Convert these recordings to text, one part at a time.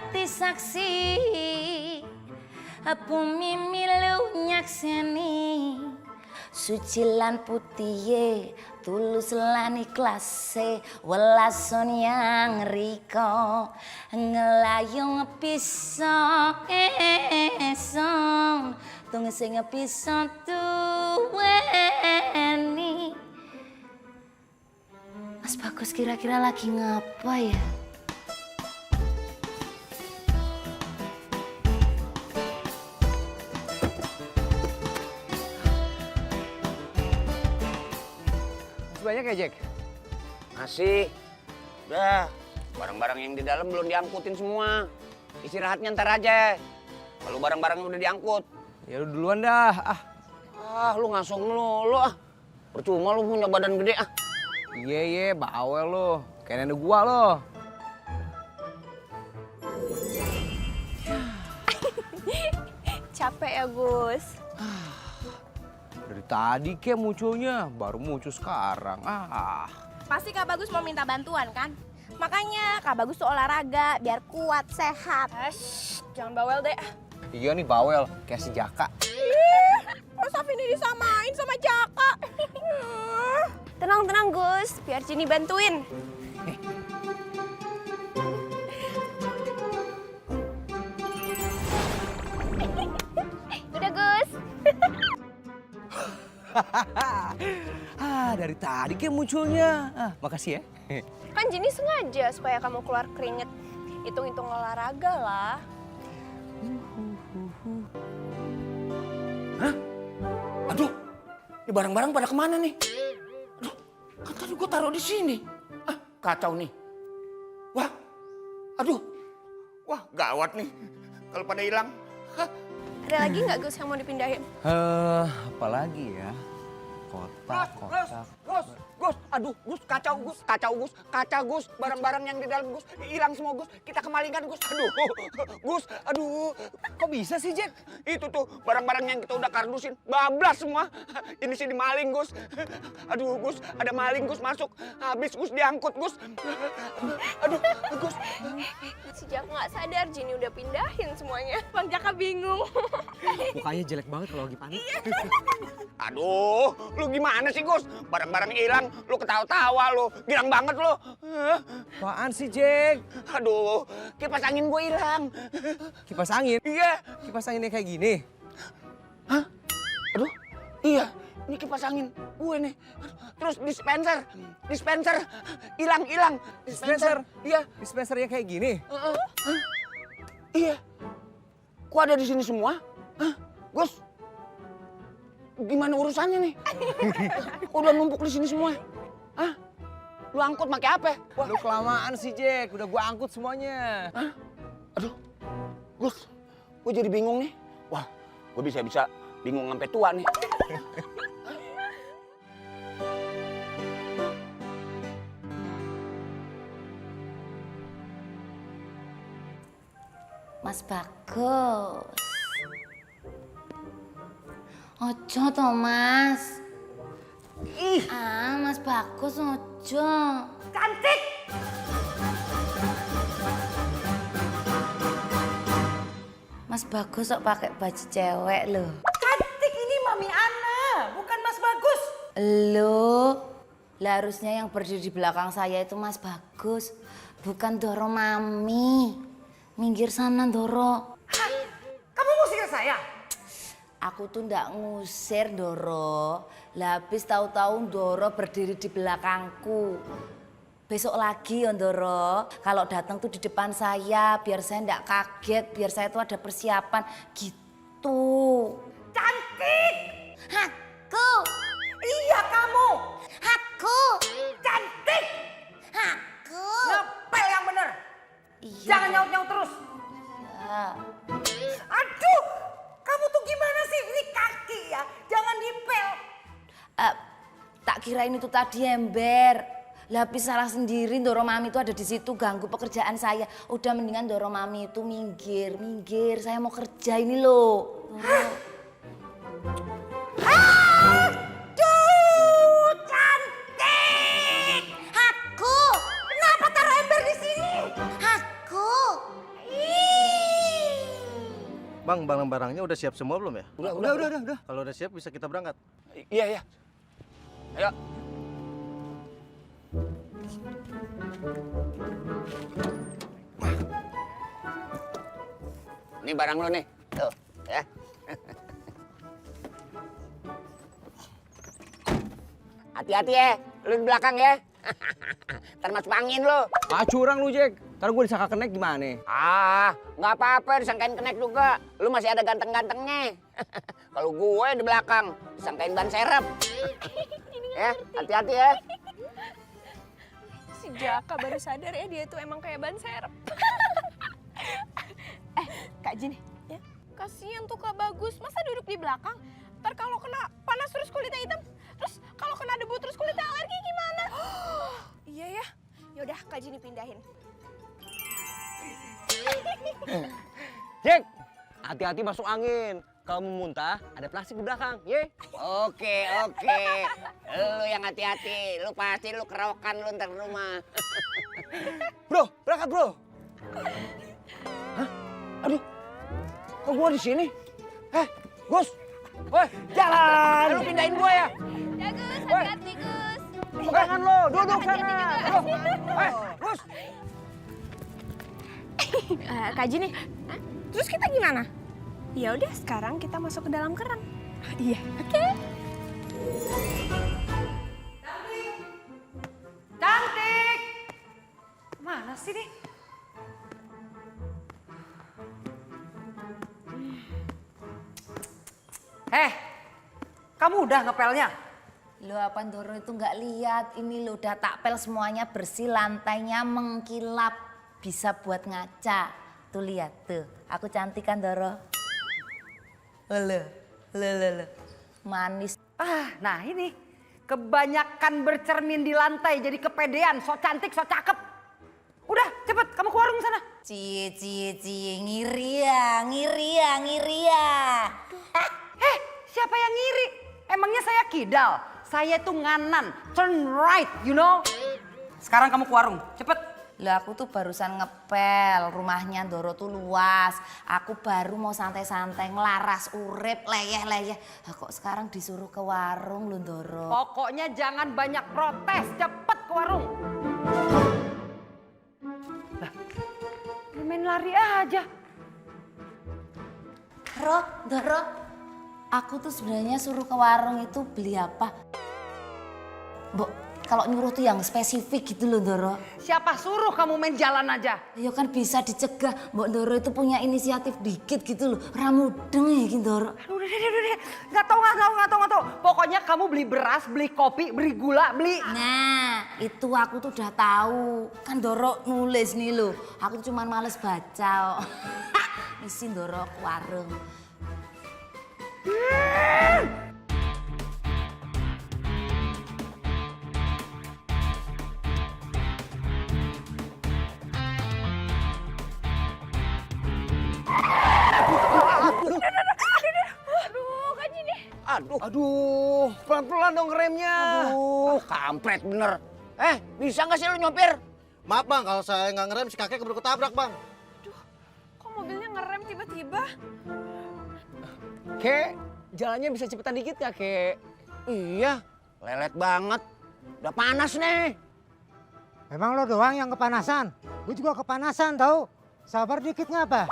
dadi saksi bumi milu nyakseni suci lan putih tulus lan ikhlase welason yang riko ngelayung bisa esong tung sing bisa tuweni. Mas Bagus kira-kira lagi ngapa ya? Banyak ya, Jack? Masih. Udah, barang-barang yang di dalam belum diangkutin semua. Istirahatnya ntar aja. Kalau barang-barang udah diangkut. Ya lu duluan dah. Lu ngasong lu ah. Percuma lu punya badan gede ah. Iya, bawel lu. Kayak nenek gua lo. Capek ya, Gus? Dari tadi kayak munculnya, baru muncul sekarang. Pasti Kak Bagus mau minta bantuan kan? Makanya Kak Bagus tuh olahraga biar kuat, sehat. Jangan bawel deh. Iya nih bawel, kayak si Jaka. Masa Vini disamain sama Jaka? Tenang, Gus. Biar Cini bantuin. Udah, Gus. Dari tadi kayak munculnya. Makasih ya. Kan Cini sengaja supaya kamu keluar keringet. Hitung-hitung olahraga lah. Hah? Aduh, ini barang-barang pada kemana nih? Aduh, kan tadi gua taruh di sini. Kacau nih. Wah, gawat nih. Kalau pada hilang. Ada lagi nggak, Gus, yang mau dipindahin? Apalagi ya? Kotak. Gus, aduh, Gus, kacau, Gus. Barang-barang yang di dalam, Gus, hilang semua, Gus. Kita kemalingan, Gus. Aduh. Kok bisa sih, Jack? Itu tuh, barang-barang yang kita udah kardusin, bablas semua. Ini sih dimaling, Gus. Aduh, Gus, ada maling, Gus, masuk. Habis, Gus, diangkut, Gus. Aduh, Gus. Si Jaka nggak sadar, Jini udah pindahin semuanya. Bang Jaka bingung. Mukanya jelek banget kalau lagi panik. Aduh, lu gimana sih, Gus? Barang-barang hilang, lu ketawa-tawa lu. Girang banget lu. Apaan sih, Jack? Aduh, kipas angin gue hilang. Kipas angin? Iya. Kipas anginnya kayak gini? Hah? Aduh, iya. Ini kipas angin gue nih. Terus dispenser. Hilang. Dispenser? Iya. Dispensernya kayak gini? Iya. Kok ada di sini semua? Hah? Gus, gimana urusannya nih? Udah numpuk di sini semua. Hah? Lu angkut pakai apa? Lu kelamaan sih, Jack. Udah gua angkut semuanya. Hah? Aduh, Gus, gue jadi bingung nih. Wah, gue bisa bingung sampai tua nih. Mas Bagus. Ojo toh, Mas. Mas Bagus ojo. Cantik! Mas Bagus kok pakai baju cewek loh. Cantik ini Mami Ana, bukan Mas Bagus. Loh, lah harusnya yang berdiri di belakang saya itu Mas Bagus, bukan Doro Mami. Minggir sana, Doro. Hah? Kamu ngusir saya? Aku tuh ndak ngusir, Doro. Lah habis tahu-tahu Doro berdiri di belakangku. Besok lagi ya, Doro. Kalau datang tuh di depan saya, biar saya ndak kaget, biar saya tuh ada persiapan gitu. Cantik! Aku. Iya kamu! Aku. Cantik! Aku. Ngepel yang bener! Iya. Jangan nyaut-nyaut terus! Ya. Aduh! Kamu tuh gimana sih? Ini kaki ya, jangan dipel. Tak kirain itu tadi ember. Lah habis salah sendiri, Doro Mami itu ada di situ ganggu pekerjaan saya. Udah mendingan Doro Mami itu minggir. Saya mau kerja ini loh. Aduh, cantik! Aku. Kenapa taruh ember di sini? Aku. Ih, Bang, barang-barangnya udah siap semua belum ya? Udah. Kalau udah siap bisa kita berangkat. Iya. Ayo. Ini barang lo nih. Tuh, ya. Hati-hati ya, lu di belakang ya. Ntar masuk angin lu. Ah curang lu Jack, ntar gue disangka kenek gimana? Nggak apa-apa disangkain kenek juga. Lu masih ada ganteng-gantengnya. Kalau gue di belakang disangkain ban serep. Ya, hati-hati ya. Si Jaka baru sadar ya dia tuh emang kayak ban serep. Kak Jin, ya kasihan tuh Kak Bagus, masa duduk di belakang? Ntar kalau kena panas terus kulitnya hitam, terus kalau kena debu terus kulitnya alergi gimana? Iya ya, yaudah Kak Jin pindahin. Jack, hati-hati masuk angin. Kalau mau muntah, ada plastik di belakang, ye. Oke. Lu yang hati-hati. Lu pasti lu kerokan lu ntar di rumah. Bro, berangkat bro. Aduh, kok gua di sini? Gus. Woi, jalan. Lu pindahin gua ya. Ya Gus, hati-hati Gus. Pegangan lo, duduk Hati-hati sana. juga. Gus. Kak Jin nih, terus kita gimana? Ya udah, sekarang kita masuk ke dalam kerang. Iya, oke. Cantik! Mana sih nih? Kamu udah ngepelnya? Lo apa Doro itu nggak lihat? Ini lo udah tak pel semuanya bersih, lantainya mengkilap. Bisa buat ngaca. Tuh lihat tuh, aku cantik kan Doro? Le. Manis. Nah ini. Kebanyakan bercermin di lantai jadi kepedean. So cantik, so cakep. Udah cepet kamu ke warung sana. Cie, ngiri ya. Siapa yang ngiri? Emangnya saya kidal? Saya tuh nganan, turn right, you know. Sekarang kamu ke warung, cepet. Lah aku tuh barusan ngepel, rumahnya Doro tuh luas. Aku baru mau santai-santai ngelaras urip leyeh. Kok sekarang disuruh ke warung lu Doro? Pokoknya jangan banyak protes, cepet ke warung. Lah, main lari aja. Doro, aku tuh sebenarnya suruh ke warung itu beli apa? Mbok, kalau nyuruh tuh yang spesifik gitu loh Doro. Siapa suruh kamu main jalan aja? Ya kan bisa dicegah, Mbok Doro itu punya inisiatif dikit gitu loh. Ramudeng ya gitu Doro. Udah. Nggak tahu. Pokoknya kamu beli beras, beli kopi, beli gula, beli... Nah, itu aku tuh udah tahu. Kan Doro nulis nih loh. Aku tuh cuman males baca. Isi Doro ke warung. Aduh, Kak Jin nih. Aduh, pelan-pelan dong remnya. Aduh, kampret bener. Bisa nggak sih lu nyopir? Maaf bang, kalau saya nggak ngerem si kakek keburu ketabrak bang. Kok mobilnya ngerem tiba-tiba? Kek, jalannya bisa cepetan dikit gak, Kek? Iya, lelet banget. Udah panas nih. Emang lo doang yang kepanasan? Gue juga kepanasan tau. Sabar dikit ngapa?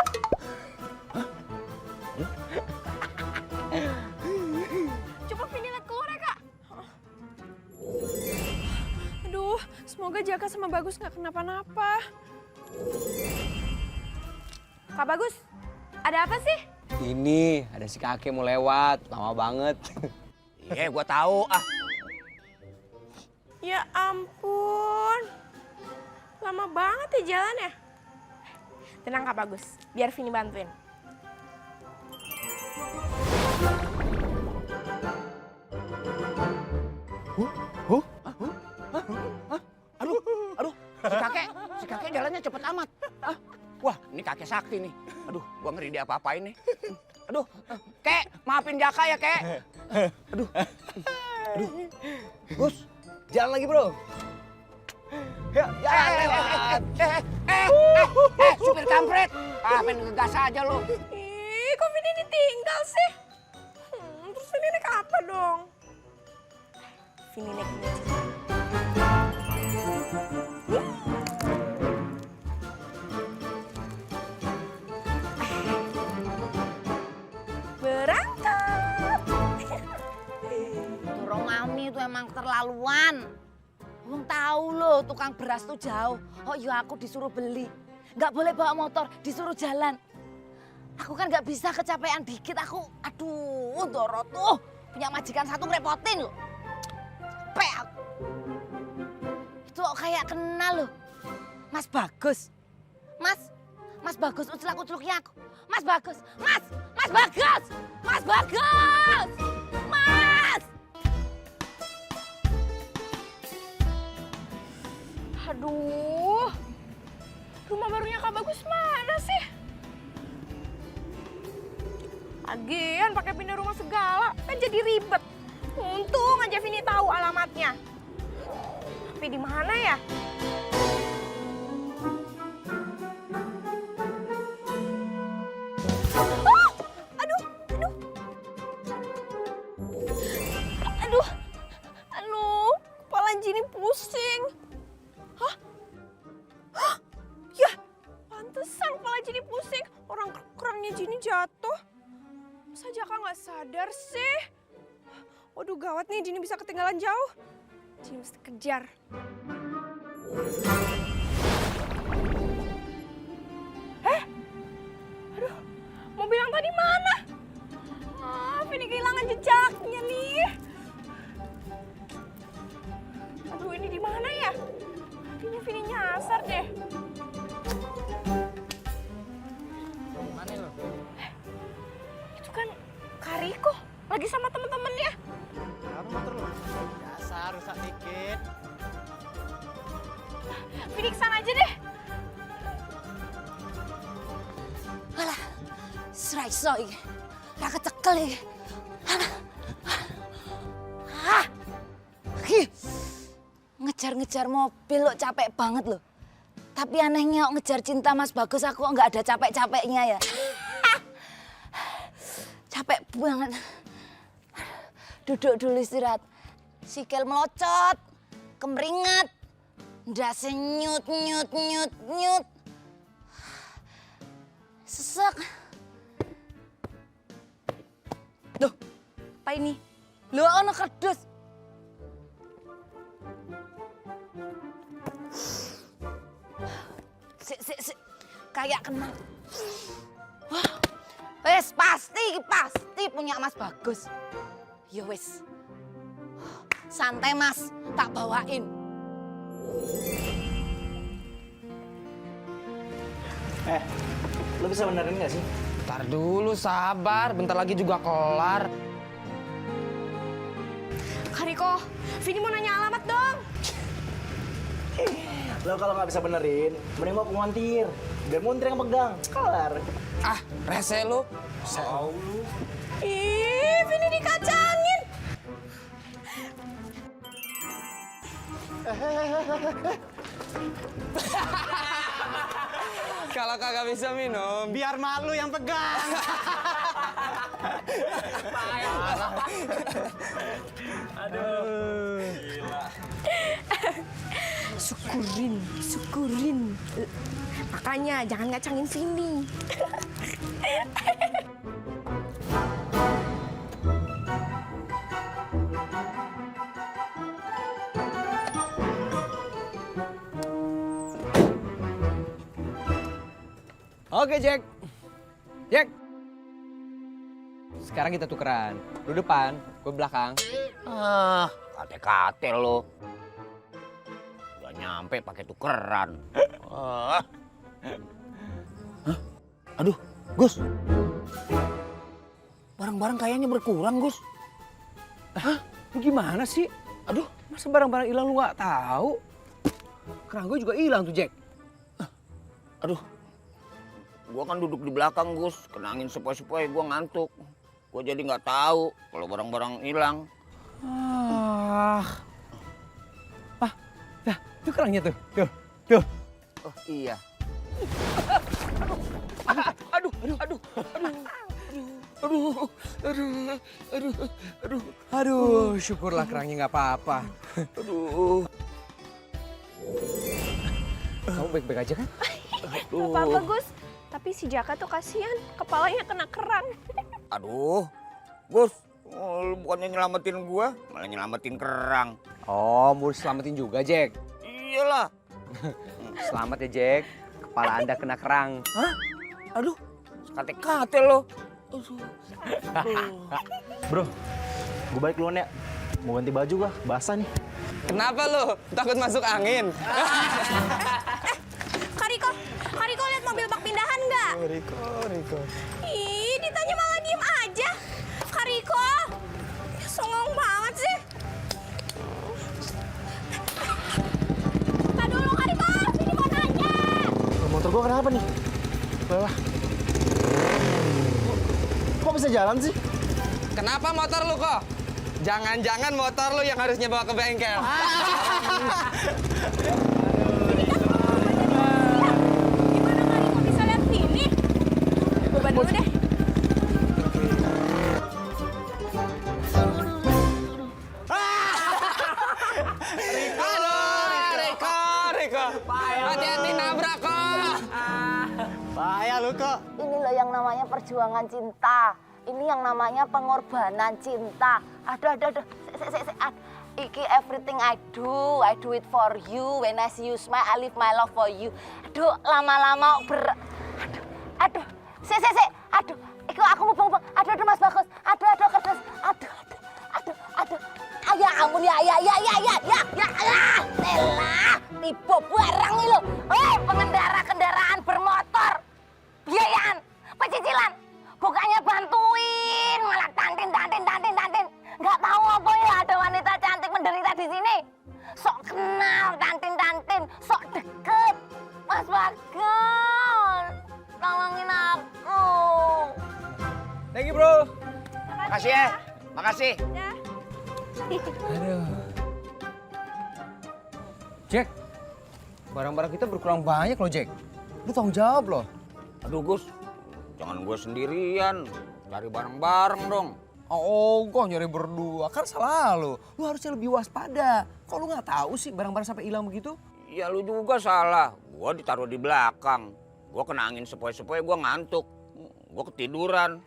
Coba pindah lihat keluar ya, Kak. Aduh, semoga Jaka sama Bagus nggak kenapa-napa. Kak Bagus, ada apa sih? Ini, ada si kakek mau lewat. Lama banget. Iya, gua tahu. Ya ampun, lama banget ya jalannya. Tenang Kak Bagus, biar Vini bantuin. Aduh, si kakek jalannya cepet amat. Wah, ini kakek sakti nih. Aduh, gua ngeri dia apa-apain nih. Aduh, Kek, maafin Jaka ya, Kek. Aduh. Gus, jalan lagi bro. Ya, Supir kampret. Pengen ngegas aja lo. Ih, kok tinggal sih? Terus Vini naik apa dong? Vini naik ini aja. Berangkat. Dorong mami itu emang keterlaluan. Wong tahu loh tukang beras tuh jauh. Oh iya aku disuruh beli. Nggak boleh bawa motor, disuruh jalan. Aku kan nggak bisa kecapean dikit. Aduh Doro tuh punya majikan satu ngerepotin loh. Capek aku. Itu kok kayak kenal loh. Mas Bagus. Mas Bagus ucelak-uceluknya aku. Mas Bagus, Mas Bagus! Mas Bagus! Mas! Aduh, rumah barunya Kak Bagus mana sih? Lagian pakai pindah rumah segala, kan jadi ribet. Untung aja Vini tahu alamatnya. Tapi di mana ya? Oh, aduh. Kepala Jini pusing. Hah? Ya, pantesan kepala Jini pusing. Orang kerannya Jini jatuh. Masa Jaka nggak sadar sih? Waduh gawat nih, Jini bisa ketinggalan jauh. Jini mesti kejar. Aduh, mobil yang tadi mana? Vini kehilangan jejaknya nih. Aduh, ini di mana ya? Kayaknya Vini nyasar deh. Mana lo? Itu kan Kariko lagi sama temen-temennya. Kamu motor lu? Dasar rusak dikit. Vini kesana aja deh. Alah, seraiso iki. Ra kecekel iki. Ngejar-ngejar mobil lo capek banget loh. Tapi anehnya ngejar cinta Mas Bagus aku nggak ada capek-capeknya ya. Capek banget. Duduk dulu istirahat. Sikil melocot, kemeringat, ndase nyut. Sesek. Loh, apa ini? Loh, ono kerdus. Sik. Kayak kenal. Wah, wes pasti punya Mas Bagus. Ya wes. Santai Mas, tak bawain. Lo bisa benerin nggak sih? Ntar dulu, sabar. Bentar lagi juga kelar. Kariko, Vini mau nanya alamat dong. Lo kalau nggak bisa benerin, mending mau pengontir. Biar montir yang pegang. Kelar. Ah, rese lu. Ih, Vini dikacangin. Kalau kagak bisa minum, Biar malu yang pegang. Syukurin. Makanya jangan ngacangin Vini. Oke, Jack. Jack. Sekarang kita tukeran. Lu depan, gue belakang. Kate-kate lo. Udah nyampe pakai tukeran. Aduh, Gus. Barang-barang kayaknya berkurang, Gus. Hah? Lu gimana sih? Aduh, Masa barang-barang hilang lu gak tahu? Kerang gue juga hilang tuh, Jack. aduh. Gua kan duduk di belakang, Gus. Kena angin sepoi-sepoi, gua ngantuk. Gua jadi nggak tahu kalau barang-barang hilang. Tuh kerangnya tuh. Tuh. Oh iya. Aduh. Aduh, syukurlah kerangnya nggak apa-apa. Kamu baik-baik aja kan? Gak apa-apa Gus, tapi si Jaka tuh kasihan, kepalanya kena kerang. Aduh, Gus, lu bukannya nyelamatin gua, malah nyelamatin kerang. Oh, mau selamatin juga, Jack. Iyalah. Selamat ya, Jack. Kepala Anda kena kerang. Hah? Aduh, sekate-kate lo. Bro, gue balik duluan ya. Mau ganti baju gua, basah nih. Kenapa lo? Takut masuk angin? Kak Riko lihat mobil bak pindahan nggak? Riko. Ih, ditanya malah diem aja. Kak Riko, songong banget sih. Tadi dulu Kak Riko, sini mau nanya. Motor gua kenapa nih? Bawah. Kok bisa jalan sih? Kenapa motor lu kok? Jangan-jangan motor lu yang harusnya bawa ke bengkel. Gimana Kak Riko bisa lihat sini? Gue bantu dulu deh. Riko. Hati-hati nabrak kok. Bahaya lu kok. Ini loh yang namanya perjuangan cinta. Ini yang namanya pengorbanan cinta. Aduh. Iki everything I do it for you. When I see you smile, I live my love for you. Aduh, lama-lama Aduh. Aduh. Iku aku mubeng. Aduh, Mas Bagus. Aduh, kertas. Aduh. Ya ampun, ya. Telah, tiba barang ini loh. Pengendara kendaraan bermotor. Biayaan, pecicilan. Bukannya bantuin, malah tantin. Nggak tahu apa ya ada wanita cantik menderita di sini. Sok kenal, tantin, sok deket. Mas Bagus, tolongin aku. Thank you, bro. Makasih ya. Makasih. Ya. Aduh. Jack, barang-barang kita berkurang banyak loh, Jack. Lu tanggung jawab loh. Aduh, Gus. Jangan gue sendirian. Cari bareng-bareng dong. Oh, kok nyari berdua? Kan salah lo. Lu harusnya lebih waspada. Kok lu nggak tahu sih barang-barang sampai hilang begitu? Ya lu juga salah. Gue ditaruh di belakang. Gue kena angin sepoi-sepoi, gue ngantuk. Gue ketiduran.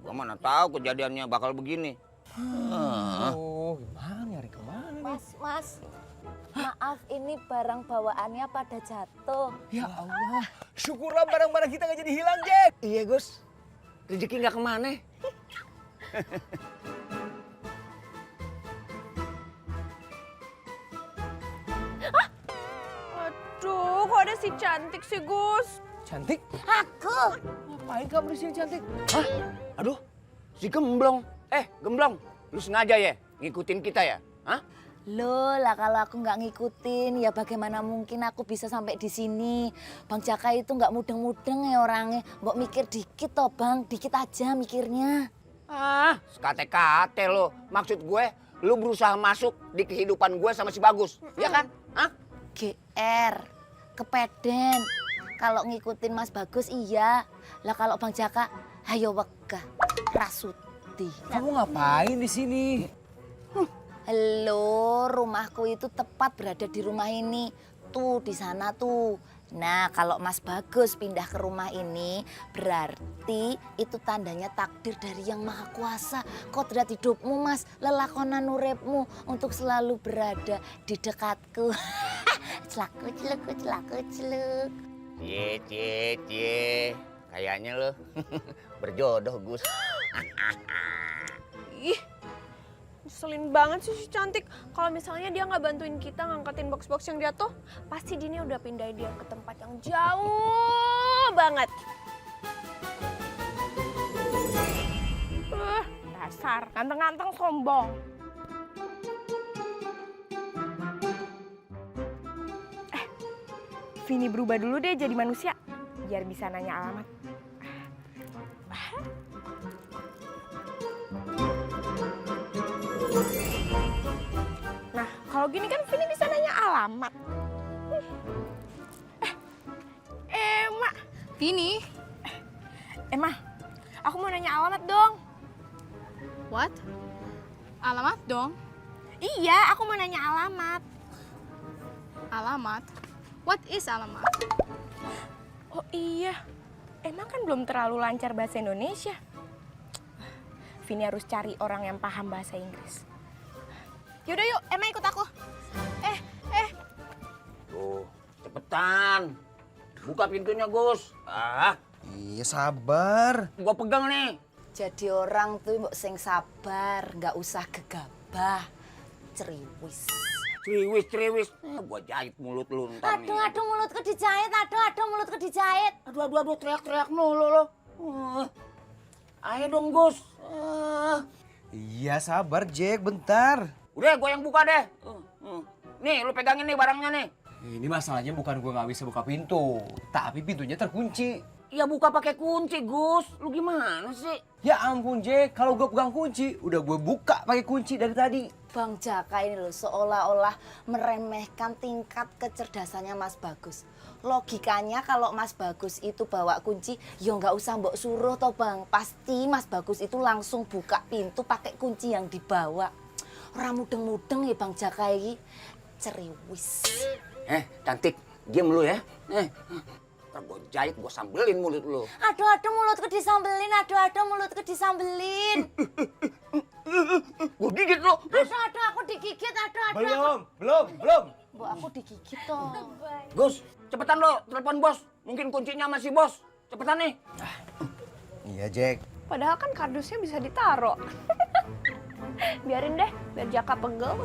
Gue mana tahu kejadiannya bakal begini. Oh, gimana nyari kemana nih? Mas. Maaf, ini barang bawaannya pada jatuh. Ya Allah, syukurlah barang-barang kita nggak jadi hilang, Jack. Iya, Gus. Rezeki nggak kemana. Aduh, kok ada si cantik sih Gus? Cantik? Aku. Ngapain kamu di sini cantik? Hah? Aduh, si Gemblong. Gemblong, lu sengaja ya ngikutin kita ya? Hah? Loh lah kalau aku nggak ngikutin ya bagaimana mungkin aku bisa sampai di sini. Bang Jaka itu nggak mudeng-mudeng ya orangnya. Mbok mikir dikit toh Bang, dikit aja mikirnya. Sekate-kate lo. Maksud gue, lu berusaha masuk di kehidupan gue sama si Bagus. Iya kan? Hah? GR, kepeden. Kalau ngikutin Mas Bagus iya. Lah kalau Bang Jaka, hayo wegah, rasuti. Kamu ngapain di sini? Halo, rumahku itu tepat berada di rumah ini. Tuh, di sana tuh. Nah, kalau Mas Bagus pindah ke rumah ini, berarti itu tandanya takdir dari Yang Maha Kuasa. Kodrat hidupmu, Mas, lelakonan uripmu untuk selalu berada di dekatku. Celak. Cie. Kayaknya lo berjodoh, Gus. Ih, ngeselin banget sih si cantik. Kalau misalnya dia nggak bantuin kita ngangkatin box-box yang jatuh, pasti Dini udah pindahin dia ke tempat yang jauh banget. Dasar, ganteng-ganteng sombong. Vini berubah dulu deh jadi manusia, biar bisa nanya alamat. Nah, kalau gini kan Vini bisa nanya alamat. Emma. Vini, Emma, Aku mau nanya alamat dong. What? Alamat dong? Iya, aku mau nanya alamat. Alamat? What is alamat? Oh iya, emang kan belum terlalu lancar bahasa Indonesia. Vini harus cari orang yang paham bahasa Inggris. Yaudah yuk, Emma ikut aku. Tuh, cepetan. Buka pintunya, Gus. Iya sabar. Gua pegang nih. Jadi orang tuh mbok sing sabar, nggak usah gegabah. Ceriwis. Ceriwis. Gua jahit mulut lu ntar nih. Aduh mulutku dijahit, aduh mulutku dijahit. Aduh, teriak-teriak mulu lo. Ayo dong, Gus. Iya sabar Jack, bentar. Udah, gua yang buka deh. Nih, lu pegangin nih barangnya nih. Ini masalahnya bukan gue nggak bisa buka pintu, tapi pintunya terkunci. Ya buka pakai kunci, Gus. Lu gimana sih? Ya ampun Jack, kalau gue pegang kunci, udah gue buka pakai kunci dari tadi. Bang Jaka ini loh seolah-olah meremehkan tingkat kecerdasannya Mas Bagus. Logikanya kalau Mas Bagus itu bawa kunci, ya nggak usah mbok suruh toh Bang. Pasti Mas Bagus itu langsung buka pintu pakai kunci yang dibawa. Orang mudeng-mudeng ya Bang Jaka ini. Ceriwis. Cantik. Diam lu ya. Ntar gua jahit, gua sambelin mulut lu. Aduh mulutku disambelin, aduh mulutku disambelin. Gua gigit lu. Aduh aku digigit, aduh. Belum. Bu aku digigit toh. Gus, cepetan lo, telepon bos. Mungkin kuncinya masih bos. Cepetan nih. Iya Jack. Padahal kan kardusnya bisa ditaro. Biarin deh, biar Jaka pegel.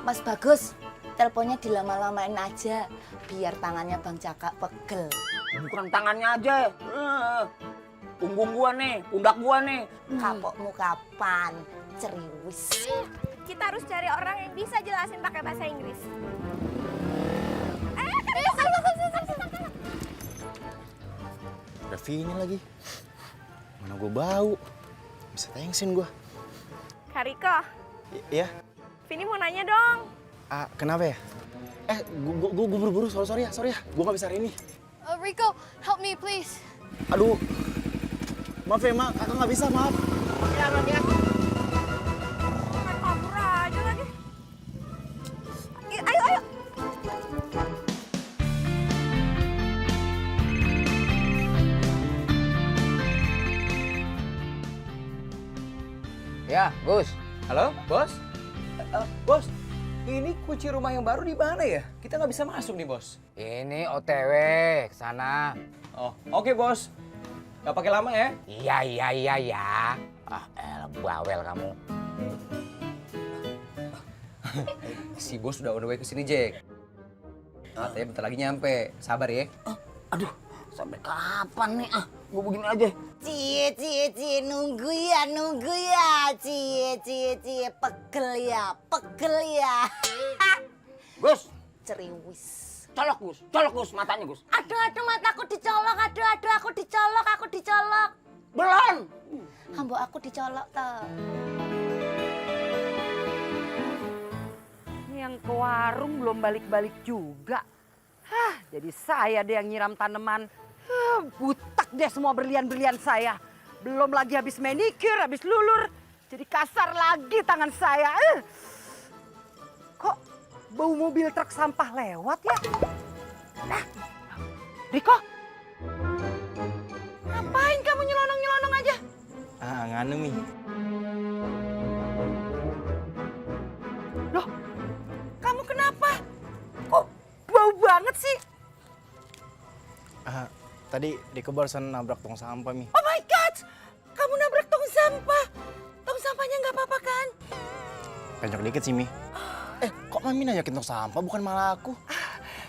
Mas Bagus, teleponnya dilama-lamain aja. Biar tangannya Bang Jaka pegel. Bukan tangannya aja. Punggung gua nih, pundak gua nih. Kapokmu kapan? Ceriwis. Kita harus cari orang yang bisa jelasin pakai bahasa Inggris. Ada Vini lagi. Mana gue bau. Bisa thanksin gue. Kariko, Iya. Vini mau nanya dong. Kenapa ya? Gue buru-buru, sorry ya. Gue gak bisa hari ini. Rico, help me please. Aduh. Maaf ya, Mak. Kakak gak bisa, maaf. Kabur aja lagi. Ayo. Ya, Gus. Halo, bos? Bos, ini kunci rumah yang baru di mana ya? Kita nggak bisa masuk nih, bos. Ini OTW ke sana. Oh, oke, bos. Nggak pakai lama ya? Iya. Bawel kamu. Si bos udah on the way ke sini, Jack. Katanya bentar lagi nyampe. Sabar ya. Aduh, sampai kapan nih? Gue begini aja. Cie, nunggu ya, cie, pegel ya. Gus, Ceriwis. colok Gus, matanya Gus. Aduh, mataku dicolok, aku dicolok. Belum. Ambok aku dicolok toh. Yang ke warung belum balik-balik juga. Jadi saya deh yang nyiram tanaman. Butak deh semua berlian-berlian saya. Belum lagi habis manicure, habis lulur. Jadi kasar lagi tangan saya. Kok bau mobil truk sampah lewat ya? Riko, ngapain kamu nyelonong-nyelonong aja? Nganu, Mi. Loh, kamu kenapa? Kok bau banget sih? Tadi Riko barusan nabrak tong sampah, Mi. Oh my God! Kamu nabrak tong sampah. Tong sampahnya nggak apa-apa kan? Pencok dikit sih, Mi. Kok Mami nanyakin tong sampah, bukan malah aku?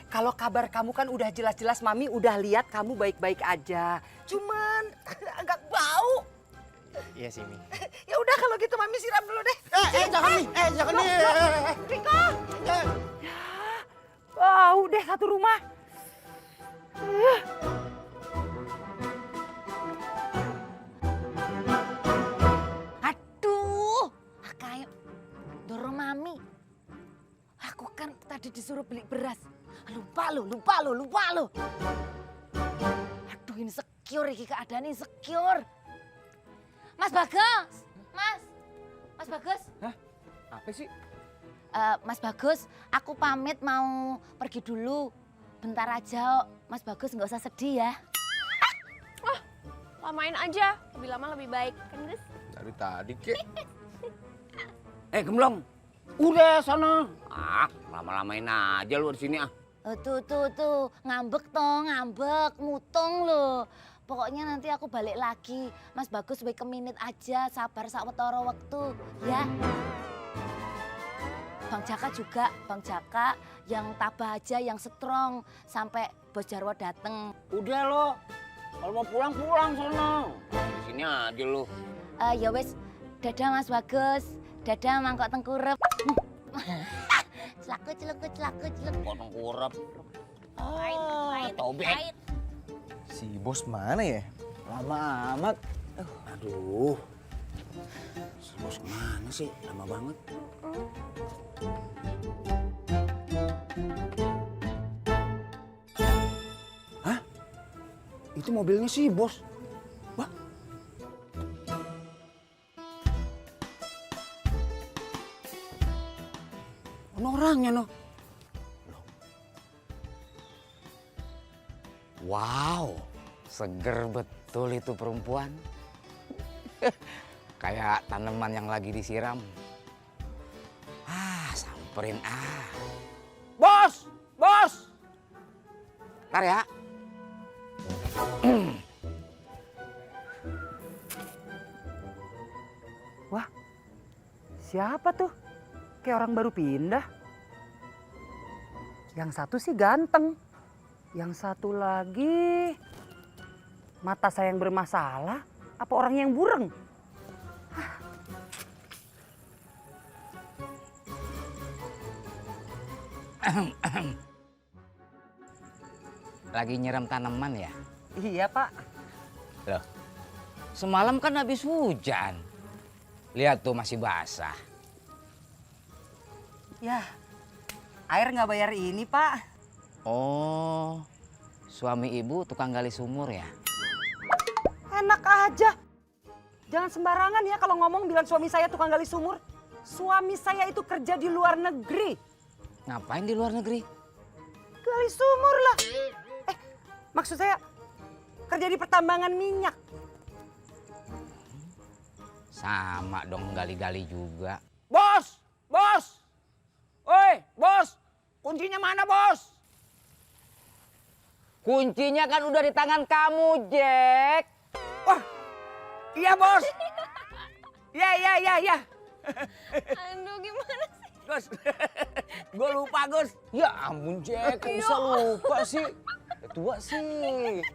Kalau kabar kamu kan udah jelas-jelas Mami udah lihat kamu baik-baik aja. Cuman agak bau. Iya sih, Mi. Ya udah kalau gitu Mami siram dulu deh. Jangan, Mi. Jangan, Mi. Riko. Ya, bau deh satu rumah. Aduh, kayak dorong Mami. Aku kan tadi disuruh beli beras. Lupa lo. Aduh, ini insecure iki keadaan insecure. Mas Bagus. Mas Bagus. Hah? Apa sih? Mas Bagus, aku pamit mau pergi dulu. Bentar aja, Mas Bagus nggak usah sedih ya. Lamain aja, lebih lama lebih baik. Kan Gus? Dari tadi, Kek. Gemblong. Udah sana. Lama-lamain aja lu di sini ah. Tuh, ngambek, mutung loh. Pokoknya nanti aku balik lagi. Mas Bagus baik keminit aja, sabar sawetara waktu, ya. Bang Jaka juga, Bang Jaka yang tabah aja, yang strong sampai Bos Jarwo dateng. Udah lo. Kalau mau pulang sana. Di sini aja lu. Ya wes, dadah Mas Bagus, dadah Mangkok Tengkurep. Celakut. Potong kurap. Pahit. Si bos mana ya? Lama amat. Aduh. Si bos kemana sih? Lama banget. Hah? Itu mobilnya si bos. Wah. Ono orangnya no. Wow, seger betul itu perempuan. Kayak tanaman yang lagi disiram. Samperin ah. Bos! Ntar ya. Wah, siapa tuh? Kayak orang baru pindah. Yang satu sih ganteng. Yang satu lagi mata saya yang bermasalah, apa orangnya yang bureng? Lagi nyiram tanaman ya? Iya Pak. Loh, semalam kan habis hujan. Lihat tuh masih basah. Ya, air nggak bayar ini Pak. Oh, suami ibu tukang gali sumur ya? Enak aja. Jangan sembarangan ya kalau ngomong bilang suami saya tukang gali sumur. Suami saya itu kerja di luar negeri. Ngapain di luar negeri? Gali sumur lah. Maksud saya kerja di pertambangan minyak. Sama dong gali-gali juga. Bos! Oi, bos! Kuncinya mana, bos? Kuncinya kan udah di tangan kamu, Jack. Wah, iya, bos. Iya. Aduh, gimana sih? Gus, gue lupa, Gus. Ya ampun Jack, kok bisa lupa sih? Tua sih.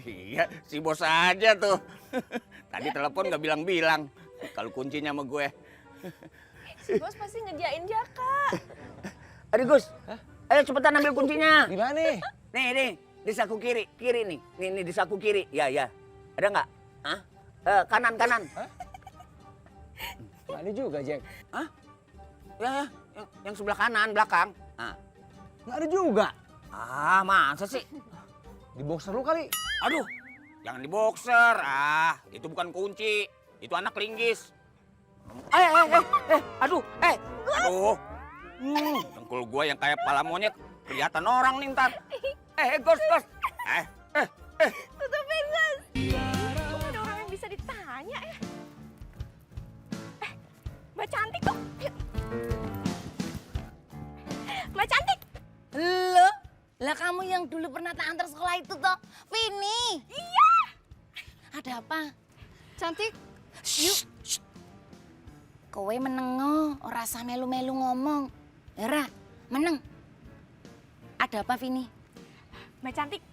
Iya, si bos aja tuh. Tadi telepon gak bilang-bilang kalau kuncinya sama gue. Si bos pasti ngerjain Jaka. Aduh, Gus. Ayo cepetan ambil kuncinya. Di mana nih? Nih, di saku kiri nih. Nih di saku kiri. Ya. Ada nggak? Hah? Kanan. Ada juga Jack. Hah? Ya, yang sebelah kanan, belakang. Nah. Nggak ada juga. Masa sih? Di boxer lu kali. Aduh, jangan di boxer. Itu bukan kunci. Itu anak linggis. Aduh. Dengkul gua yang kayak pala monyet kelihatan orang nih ntar. Gos. Tutupin, Gus. Kok ada orang yang bisa ditanya ya? Mbak Cantik tuh. Yuk. Mbak Cantik. Lah kamu yang dulu pernah tak antar sekolah itu toh, Vini. Iya. Ada apa? Cantik, Yuk. Kowe menengo, ora usah melu-melu ngomong. Era, meneng. Ada apa, Vini? Mbak Cantik,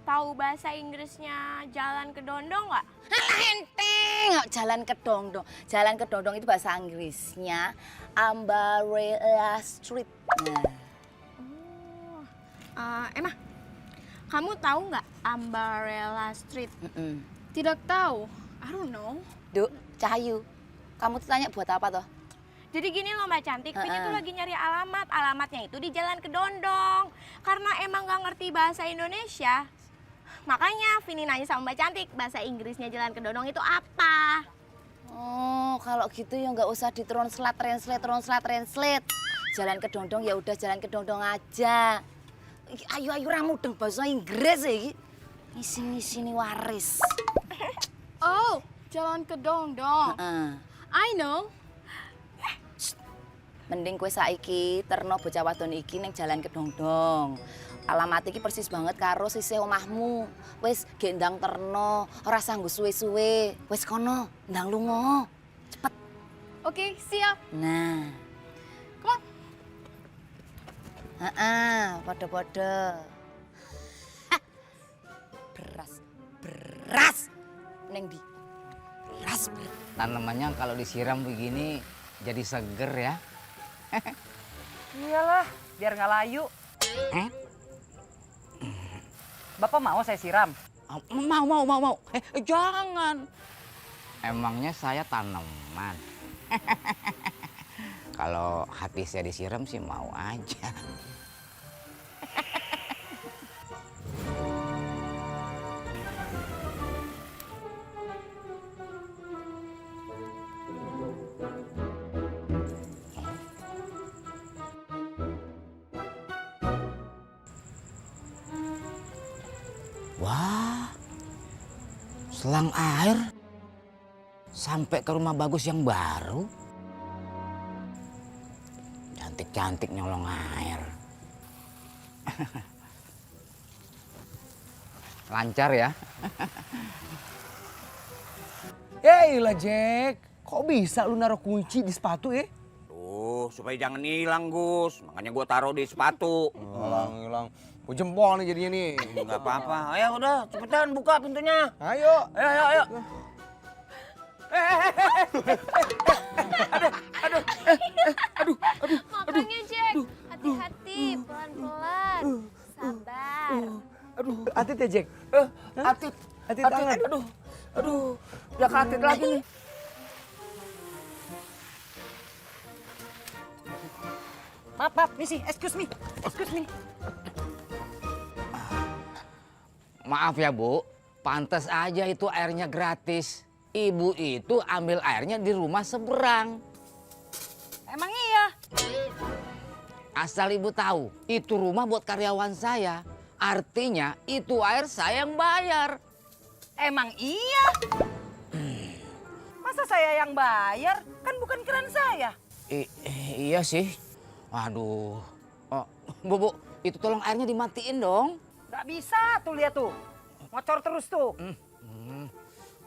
tahu bahasa Inggrisnya jalan ke Dondong nggak? Alah enteng, jalan ke Dongdong. Jalan ke Dongdong itu bahasa Inggrisnya Umbrella Street. Emma, kamu tahu nggak Umbrella Street? tidak tahu. I don't know. Duk, Cahayu, kamu tuh tanya buat apa toh? Jadi gini loh Mbak Cantik, Vini tuh lagi nyari alamat. Alamatnya itu di Jalan Kedondong. Karena emang nggak ngerti bahasa Indonesia, Makanya Vini nanya sama Mbak Cantik, bahasa Inggrisnya jalan ke Dondong itu apa? Oh, kalau gitu ya nggak usah translate. Jalan ke Dondong ya udah jalan ke Dondong aja. Ayo ramu deng bahasa Inggris ya. Ngisi nih waris. Oh, jalan ke Dongdong. I know. Mending kue saiki terno bocah wadon iki ning jalan ke Dongdong. Alamat iki persis banget karo sisih omahmu. Wis gendang terno, ora sanggo suwe-suwe. Wis kono, ndang lunga. Cepet. Oke, siap. Nah. Come on. Podo-podo. Beras. Neng di. Beras. Tanamannya kalau disiram begini jadi seger ya. Iyalah, biar nggak layu. Bapak mau saya siram? Mau. Jangan. Emangnya saya tanaman. Kalau hati saya disiram sih mau aja. Wah, selang air sampai ke rumah Bagus yang baru. Cantik-cantik nyolong air. Lancar ya. Yaelah Jack, kok bisa lu naruh kunci di sepatu ya? Supaya jangan hilang, Gus. Makanya gua taruh di sepatu. Hilang. Gue jempol nih jadinya nih. Nggak apa-apa. Ayo udah, cepetan buka pintunya. Ayo. Makanya Jack, hati-hati, pelan-pelan, sabar. Atit ya Jack? Atit tangan. Aduh, udah katit lagi nih. Maaf, misi, excuse me. Maaf ya Bu, pantas aja itu airnya gratis. Ibu itu ambil airnya di rumah seberang. Emang iya? Asal Ibu tahu, itu rumah buat karyawan saya. Artinya itu air saya yang bayar. Emang iya? Masa saya yang bayar? Kan bukan keran saya. Iya sih. Aduh. Oh, Bu, itu tolong airnya dimatiin dong. Nggak bisa tuh, lihat tuh. Ngocor terus tuh.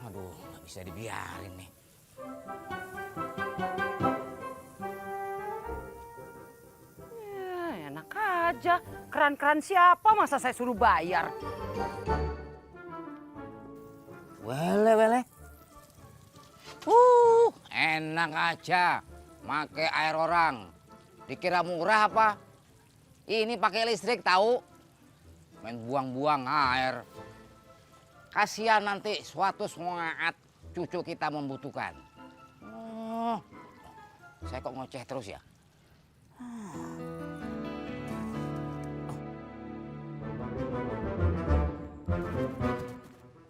Aduh, nggak bisa dibiarin nih. Ya, enak aja. Keran-keran siapa masa saya suruh bayar? Wele. Enak aja. Make air orang. Dikira murah apa? Ini pakai listrik tahu? Main buang-buang air. Kasihan nanti suatu saat cucu kita membutuhkan. Oh, saya kok ngoceh terus ya?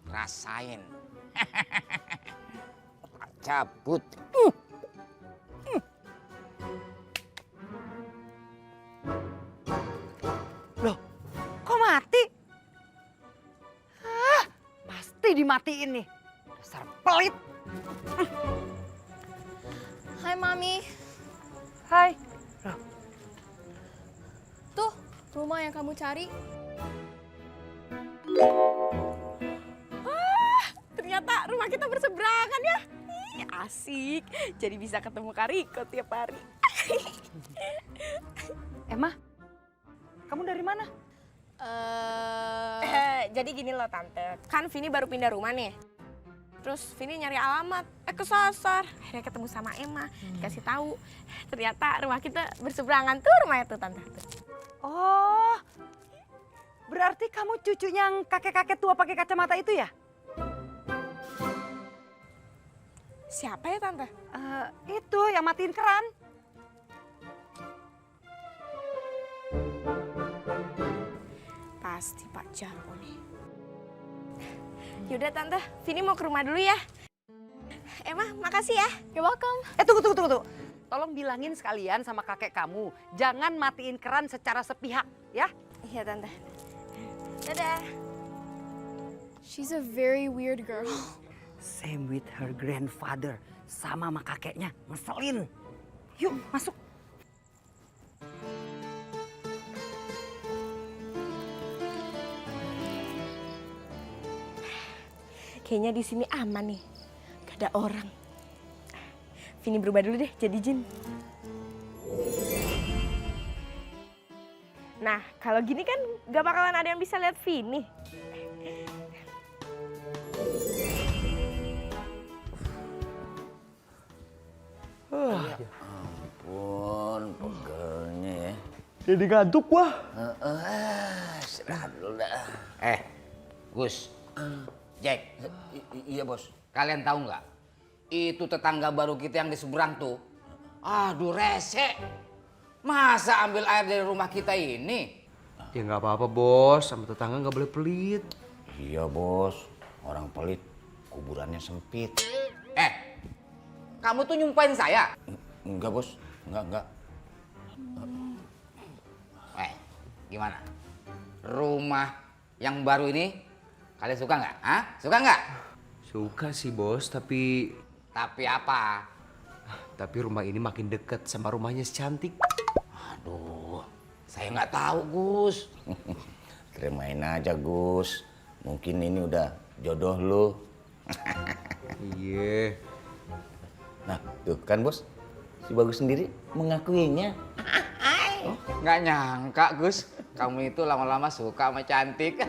Rasain. Cabut. Loh, kok mati? Pasti dimatiin nih. Dasar pelit. Hai Mami. Hai. Tuh, rumah yang kamu cari. Ternyata rumah kita berseberangan ya. Ih, asik. Jadi bisa ketemu Kariko tiap hari. Emma, kamu dari mana? Jadi gini loh Tante, kan Vini baru pindah rumah nih. Terus Vini nyari alamat, kesasar. Akhirnya ketemu sama Emma, dikasih tahu. Ternyata rumah kita berseberangan tuh rumahnya tuh Tante. Oh, berarti kamu cucunya yang kakek-kakek tua pakai kacamata itu ya? Siapa ya Tante? Itu yang matiin keran. Pasti Pak Jarwo nih. Yaudah Tante, Vini mau ke rumah dulu ya. Emma, makasih ya. You're welcome. Tunggu. Tolong bilangin sekalian sama kakek kamu, jangan matiin keran secara sepihak, ya. Iya Tante. Dadah. She's a very weird girl. Same with her grandfather, sama kakeknya, ngeselin. Yuk, masuk. Kayaknya di sini aman nih, gak ada orang. Vini berubah dulu deh jadi jin. Nah, kalau gini kan gak bakalan ada yang bisa lihat Vini. Ampun, pegelnya ya. Jadi ngantuk gua. Istirahat dulu dah. Gus, Jack, Iya bos. kalian tahu nggak? Itu tetangga baru kita yang di seberang tuh. Aduh rese. Masa ambil air dari rumah kita ini? Ya nggak apa-apa bos, sama tetangga nggak boleh pelit. Iya bos, orang pelit kuburannya sempit. Kamu tuh nyumpain saya? Enggak bos, enggak. Gimana? Rumah yang baru ini kalian suka nggak? Hah? Suka nggak? Suka sih bos, tapi Tapi apa? rumah ini makin deket sama rumahnya si cantik. Aduh, saya nggak tahu Gus. Terimain aja Gus. Mungkin ini udah jodoh lu. Iya. Nah tuh kan bos, si Bagus sendiri mengakuinya. Nggak nyangka Gus, kamu itu lama-lama suka sama cantik.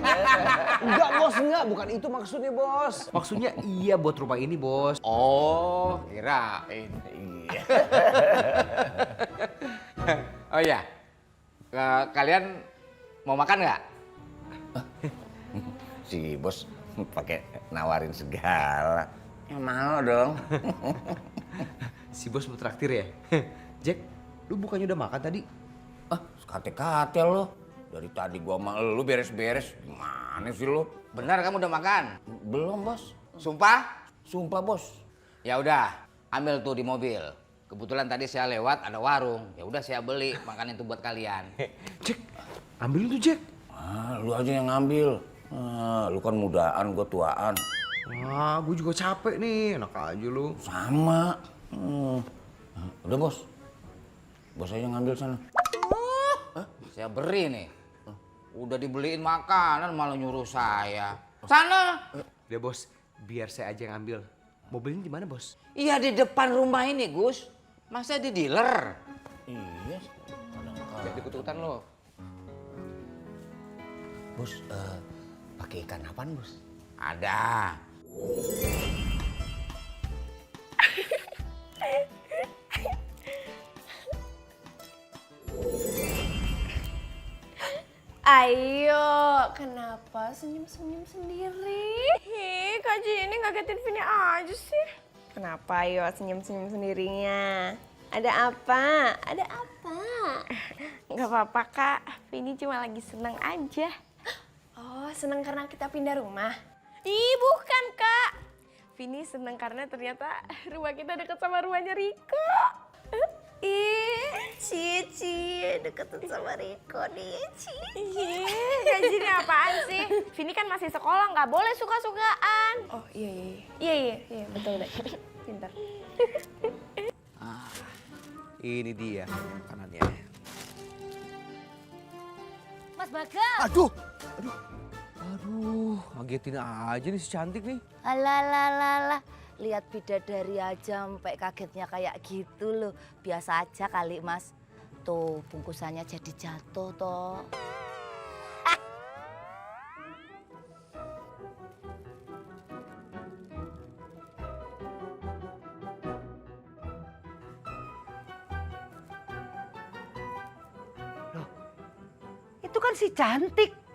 Enggak bos, enggak. Bukan itu maksudnya bos. Maksudnya iya buat rumah ini bos. Oh, kirain. Iya. Oh iya, kalian mau makan nggak? Si bos pakai nawarin segala. Ya mau dong. Si bos mau traktir ya? Jack, lu bukannya udah makan tadi? Sekate-kate lo. Dari tadi gua sama lu beres-beres. Gimana sih lo? Benar kamu udah makan? Belum bos. Sumpah? Sumpah bos. Ya udah, ambil tuh di mobil. Kebetulan tadi saya lewat ada warung. Ya udah saya beli makanan itu buat kalian. Jack, ambil tuh Jack. Lu aja yang ngambil. Lu kan mudaan, gua tuaan. Gue juga capek nih. Enak aja lu. Sama. Udah bos. Bos aja ngambil sana. Saya beri nih. Udah dibeliin makanan malah nyuruh saya. Sana. Udah bos, biar saya aja yang ambil. Mobilnya di mana bos? Iya di depan rumah ini Gus. Masa di dealer? Iya. Jadi ikut-ikutan lo. Bos, pakai ikan apaan bos? Ada. Ayo, kenapa senyum-senyum sendiri? Kak Jenny ngagetin Vini aja sih. Kenapa ayo senyum-senyum sendirinya? Ada apa? Ada apa? Gak apa-apa Kak, Vini cuma lagi seneng aja. Oh, seneng karena kita pindah rumah? Ih, bukan Kak. Vini seneng karena ternyata rumah kita deket sama rumahnya Riko. Cici deketin sama Riko nih, Cici. Kak Jenny apaan sih? Vini kan masih sekolah, nggak boleh suka-sukaan. Oh iya, betul deh. Pintar. Ini dia makanannya. Mas Bagas. Aduh, ngagetin aja nih si cantik nih. Alah. Lihat bidadari aja sampai kagetnya kayak gitu loh. Biasa aja kali Mas. Tuh bungkusannya jadi jatuh toh. Itu kan si cantik.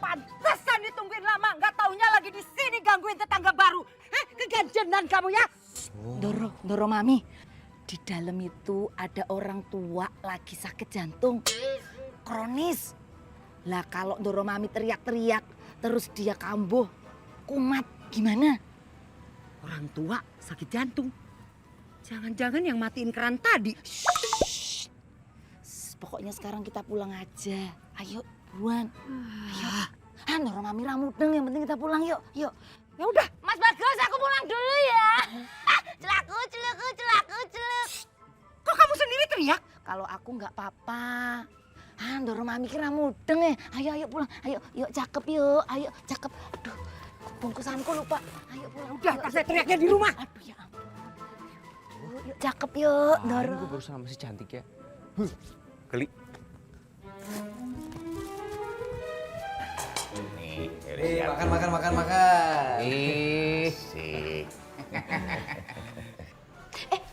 Pantesan ditungguin lama, nggak taunya lagi di sini gangguin tetangga baru. Keganjenan kamu ya? Doro Mami. Di dalam itu ada orang tua lagi sakit jantung. Kronis. Lah kalau Ndoro Mami teriak-teriak, terus dia kambuh, kumat, gimana? Orang tua sakit jantung. Jangan-jangan yang matiin keran tadi. Pokoknya sekarang kita pulang aja. Ayo, buruan. Ayo. Ndoro Mami ramudeng, yang penting kita pulang yuk. Yuk. Ya udah. Mas Bagus, aku pulang dulu ya. Celaku. Kok kamu sendiri teriak? Kalau aku nggak apa-apa. Ndoro Mami kira mudeng ya. Ayo pulang. Ayo, yuk cakep yuk. Ayo cakep. Aduh, bungkusanku lupa. Ayo pulang. Udah, pas saya teriaknya di rumah. Aduh ya ampun. Yuk cakep yuk, Ndoro. Gue baru sama si cantik ya. Keli. Makan. Sih.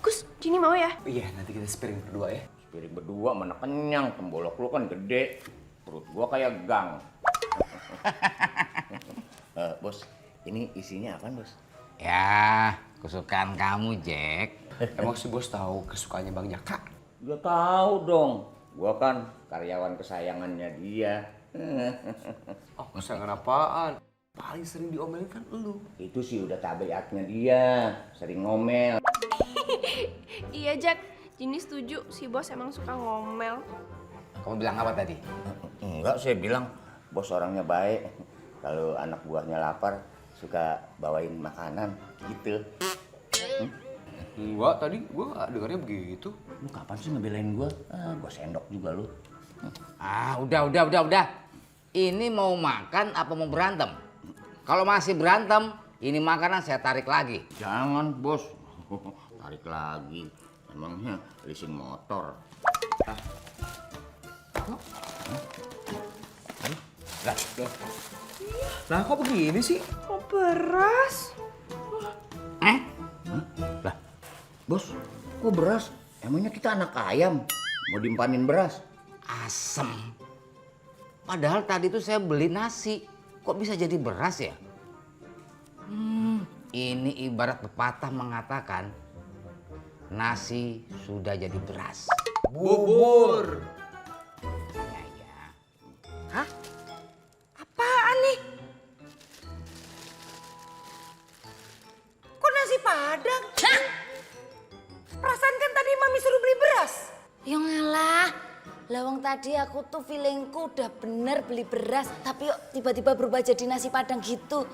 Gus, Jini mau ya? Iya, nanti kita spiring berdua ya. Piring berdua mana kenyang, pembolok lu kan gede. Perut gua kayak gang. Bos, ini isinya apaan, Bos? Ya, kesukaan kamu, Jack. Emang si bos tahu kesukaannya Bang Jaka? Dia tahu dong. Gua kan karyawan kesayangannya dia. Oh, kesayangan apaan? Paling sering diomelin kan lu. Itu sih udah tabiatnya dia, sering ngomel. Iya, Jack. Jini setuju, si bos emang suka ngomel. Kamu bilang apa tadi? Enggak, saya bilang bos orangnya baik. Kalau anak buahnya lapar, suka bawain makanan gitu. Enggak, tadi gua nggak dengarnya begitu. Lu kapan sih ngebelain gua? Gua sendok juga lu. Udah. Ini mau makan apa mau berantem? Kalau masih berantem, ini makanan saya tarik lagi. Jangan, Bos. Tarik lagi. Emangnya leasing motor. Lah kok begini sih? Oh, beras. Lah, Bos, kok beras? Emangnya kita anak ayam? Mau dimpanin beras? Asem. Padahal tadi tuh saya beli nasi. Kok bisa jadi beras ya? Ini ibarat pepatah mengatakan nasi sudah jadi beras. Bubur. Ya. Hah? Apaan nih? Kok nasi padang? Hah? Perasaan kan tadi Mami suruh beli beras. Ya ngalah. Lawang tadi aku tuh feelingku udah bener beli beras, tapi yuk tiba-tiba berubah jadi nasi padang gitu.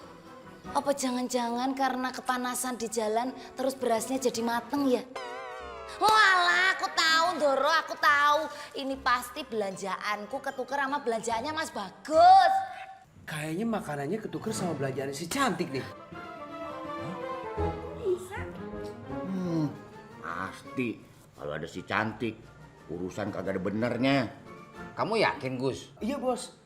Apa jangan-jangan karena kepanasan di jalan terus berasnya jadi mateng ya? Walah, aku tahu Ndoro, aku tahu. Ini pasti belanjaanku ketuker sama belanjaannya Mas Bagus. Kayaknya makanannya ketuker sama belanjaan si cantik nih. Pasti. Kalau ada si cantik, urusan kagak ada benernya. Kamu yakin, Gus? Iya, Bos.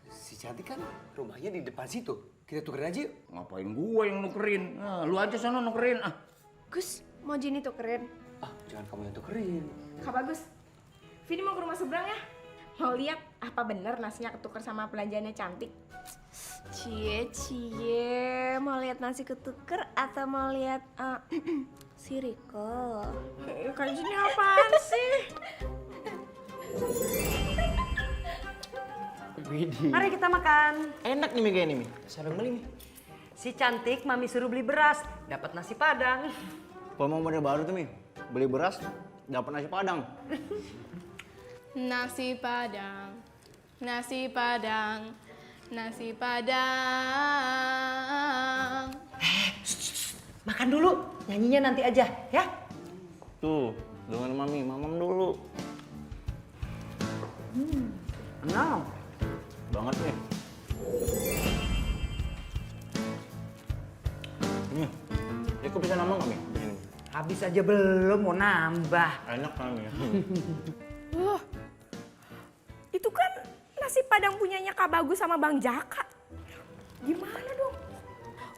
Si cantik kan rumahnya di depan situ. Kita tukerin aja yuk. Ngapain gua yang nukerin? Lu aja sana nukerin. Gus, mau Jini tukerin? Jangan kamu yang tukerin. Kak Bagus, Vini mau ke rumah seberang ya? Mau lihat apa bener nasinya ketuker sama belanjaannya cantik? Cie, mau lihat nasi ketuker atau mau lihat si Riko? Kak Jini apaan sih? Mari kita makan. Enak nih Mi kayak ini Mi. Siapa yang beli Mi? Si cantik Mami suruh beli beras, dapat nasi padang. Kalau mau model baru tuh Mi, beli beras, dapat nasi padang. Nasi padang, nasi padang, nasi padang. Makan dulu, nyanyinya nanti aja ya. Tuh, dengan Mami, Mamam dulu. Enak. Banget nih. Ini kok bisa nambah nggak Mi? Ini. Habis aja belum, mau nambah. Enak kan Mi? Wah, itu kan nasi padang punyanya Kak Bagus sama Bang Jaka. Gimana dong?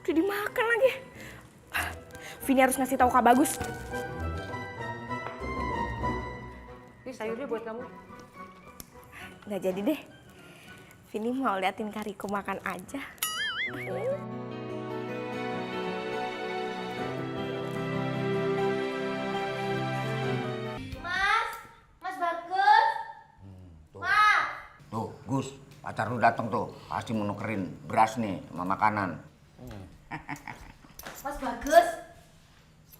Udah dimakan lagi. Vini harus ngasih tahu Kak Bagus. Ini sayurnya buat kamu. Nggak jadi deh. Vini mau liatin Kariko makan aja. Gus, pacar lu datang tuh, pasti mau nukerin beras nih sama makanan. Mas Bagus,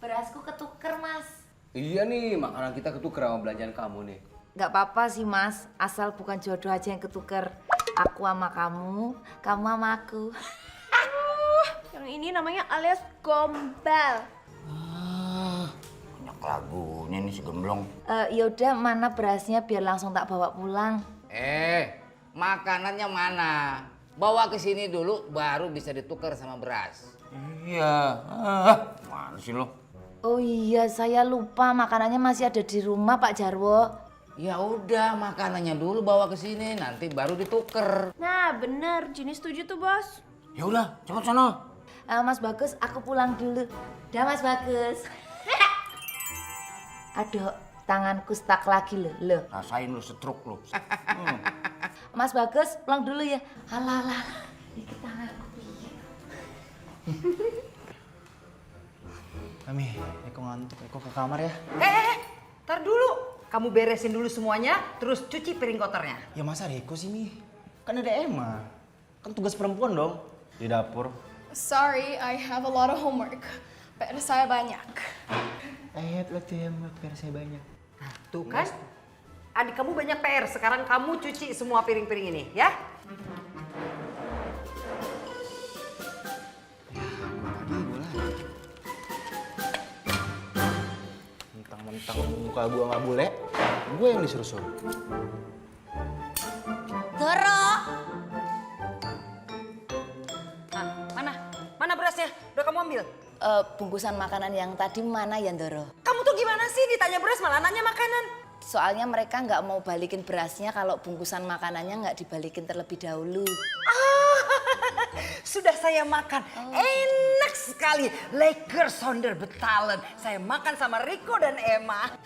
berasku ketuker Mas. Iya nih, makanan kita ketuker sama belanjaan kamu nih. Gak apa-apa sih Mas, asal bukan jodoh aja yang ketuker. Aku sama kamu sama aku. Yang ini namanya alias gombal. Banyak lagunya nih si gemblong. Yaudah, mana berasnya biar langsung tak bawa pulang. Makanannya mana? Bawa ke sini dulu baru bisa ditukar sama beras. Iya, mana sih lo? Oh iya, saya lupa makanannya masih ada di rumah Pak Jarwo. Ya udah, makanannya dulu bawa ke sini, nanti baru dituker. Nah bener, Jini setuju tuh bos. Ya udah, cepet sono. Mas Bagus, aku pulang dulu. Dah Mas Bagus. Aduh, tanganku stuck lagi loh. Rasain lu setruk lu. Mas Bagus, pulang dulu ya. Alah, dikit tanganku. Mami, Eko ngantuk. Eko ke kamar ya. Ntar dulu. Kamu beresin dulu semuanya, terus cuci piring kotornya. Ya masa Reko sih, Mi? Kan ada Emma. Kan tugas perempuan dong. Di dapur. Sorry, I have a lot of homework. PR saya banyak. Waktu yang PR saya banyak. Tuh kan, adik kamu banyak PR. Sekarang kamu cuci semua piring-piring ini, ya? Mentang-mentang muka gua nggak bule, gue yang disuruh-suruh. Doro. Mana berasnya? Udah kamu ambil? Bungkusan makanan yang tadi mana ya Doro? Kamu tuh gimana sih ditanya beras malah nanya makanan? Soalnya mereka nggak mau balikin berasnya kalau bungkusan makanannya nggak dibalikin terlebih dahulu. Sudah saya makan, enak sekali. Lekker sonder betalen. Saya makan sama Riko dan Emma.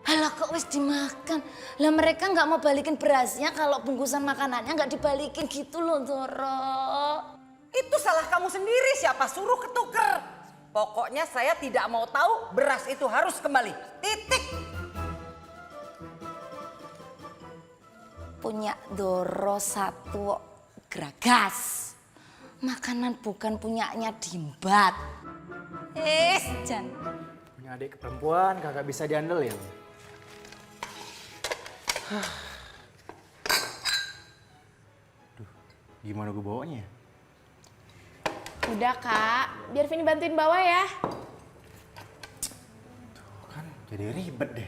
Halah kok wis dimakan? Lah mereka nggak mau balikin berasnya kalau bungkusan makanannya nggak dibalikin gitu loh Doro. Itu salah kamu sendiri, siapa suruh ketuker. Pokoknya saya tidak mau tahu, beras itu harus kembali. Titik. Punya Doro satu geragas. Makanan bukan punyanya Dimbat. Jan. Punya adik perempuan kagak bisa diandelin. Duh, gimana gue bawanya? Udah kak, biar Vini bantuin bawa ya. Tuh kan jadi ribet deh.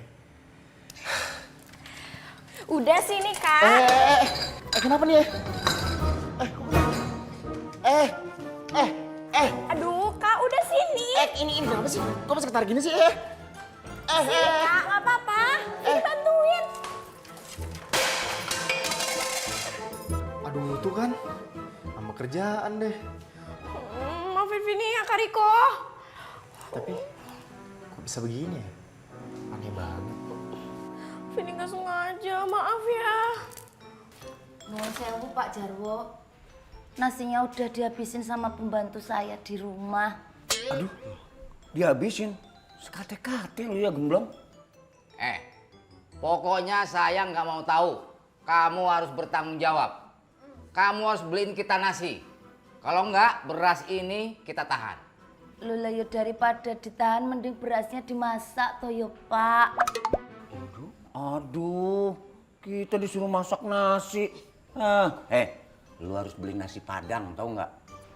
Udah sini kak. Kenapa nih? Aduh kak, udah sini. Ini kenapa sih? Kok masih ketarik gini sih? Sini kak, nggak apa-apa. Vini bantuin. Aduh tuh kan, sama kerjaan deh. Maafin Vini ya Kak Riko. Tapi kok bisa begini ya? Aneh banget. Vini nggak sengaja, maaf ya. Nuwun sewu Pak Jarwo. Nasinya udah dihabisin sama pembantu saya di rumah. Aduh, dihabisin. Sekate-kate lu ya gemblong. Pokoknya saya nggak mau tahu. Kamu harus bertanggung jawab. Kamu harus beliin kita nasi. Kalau enggak, beras ini kita tahan. Lola ya daripada ditahan mending berasnya dimasak toh yo Pak. Aduh, kita disuruh masak nasi. Lu harus beli nasi Padang, tau nggak?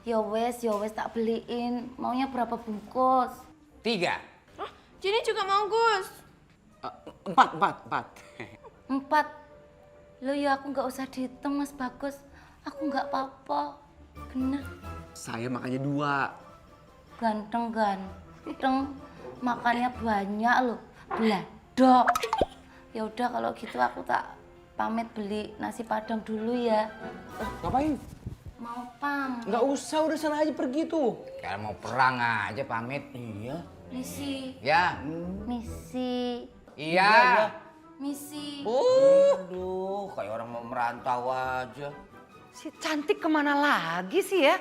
Ya wes tak beliin. Maunya berapa bungkus? 3. Oh, Jini juga mau Gus. 4. 4. Lo ya aku nggak usah dihitung Mas Bagus. Aku nggak apa-apa. Bener. Saya makannya 2. Ganteng. Makannya banyak loh. Beladok. Ya udah kalau gitu aku tak pamit beli nasi Padang dulu ya. Ngapain? Mau pam. Nggak usah, udah sana aja pergi tuh. Kayak mau perang aja pamit. Iya. Misi. Ya. Misi. Iya. Misi. Aduh, kayak orang mau merantau aja. Si cantik kemana lagi sih ya?